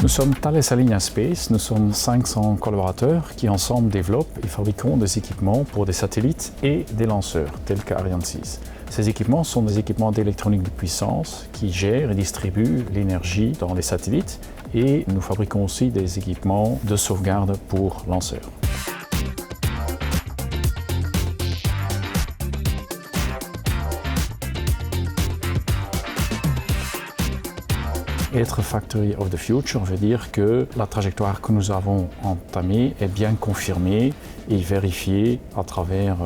Nous sommes Thales Alenia Space, nous sommes 500 collaborateurs qui ensemble développent et fabriquons des équipements pour des satellites et des lanceurs, tels qu'Ariane 6. Ces équipements sont des équipements d'électronique de puissance qui gèrent et distribuent l'énergie dans les satellites et nous fabriquons aussi des équipements de sauvegarde pour lanceurs. Être Factory of the Future veut dire que la trajectoire que nous avons entamée est bien confirmée et vérifiée à travers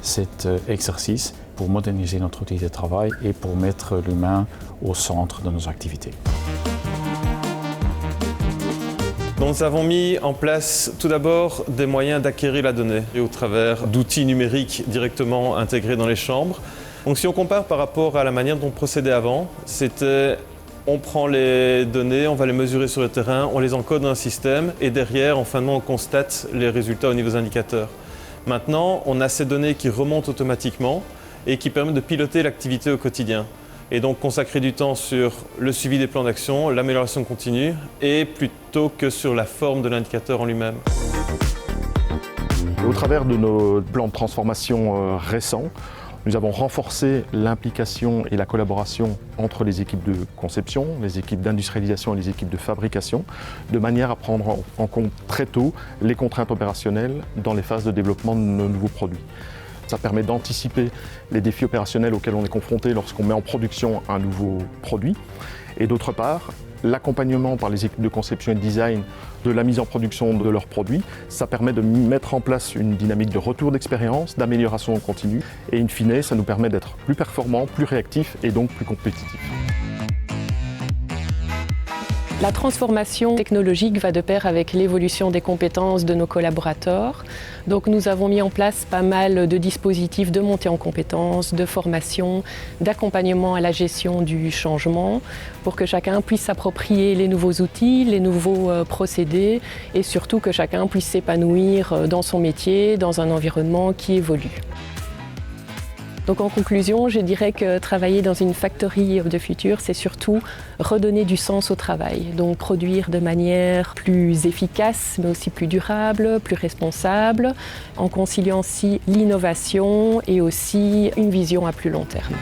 cet exercice pour moderniser notre outil de travail et pour mettre l'humain au centre de nos activités. Nous avons mis en place tout d'abord des moyens d'acquérir la donnée et au travers d'outils numériques directement intégrés dans les chambres. Donc si on compare par rapport à la manière dont on procédait avant, c'était on prend les données, on va les mesurer sur le terrain, on les encode dans un système et derrière, en fin de mois, on constate les résultats au niveau des indicateurs. Maintenant, on a ces données qui remontent automatiquement et qui permettent de piloter l'activité au quotidien. Et donc consacrer du temps sur le suivi des plans d'action, l'amélioration continue et plutôt que sur la forme de l'indicateur en lui-même. Au travers de nos plans de transformation récents, nous avons renforcé l'implication et la collaboration entre les équipes de conception, les équipes d'industrialisation et les équipes de fabrication, de manière à prendre en compte très tôt les contraintes opérationnelles dans les phases de développement de nos nouveaux produits. Ça permet d'anticiper les défis opérationnels auxquels on est confronté lorsqu'on met en production un nouveau produit. Et d'autre part, l'accompagnement par les équipes de conception et de design de la mise en production de leurs produits, ça permet de mettre en place une dynamique de retour d'expérience, d'amélioration continue et in fine, ça nous permet d'être plus performants, plus réactifs et donc plus compétitifs. La transformation technologique va de pair avec l'évolution des compétences de nos collaborateurs. Donc nous avons mis en place pas mal de dispositifs de montée en compétences, de formation, d'accompagnement à la gestion du changement pour que chacun puisse s'approprier les nouveaux outils, les nouveaux procédés et surtout que chacun puisse s'épanouir dans son métier, dans un environnement qui évolue. Donc en conclusion, je dirais que travailler dans une factory of the future, c'est surtout redonner du sens au travail. Donc produire de manière plus efficace, mais aussi plus durable, plus responsable, en conciliant aussi l'innovation et aussi une vision à plus long terme.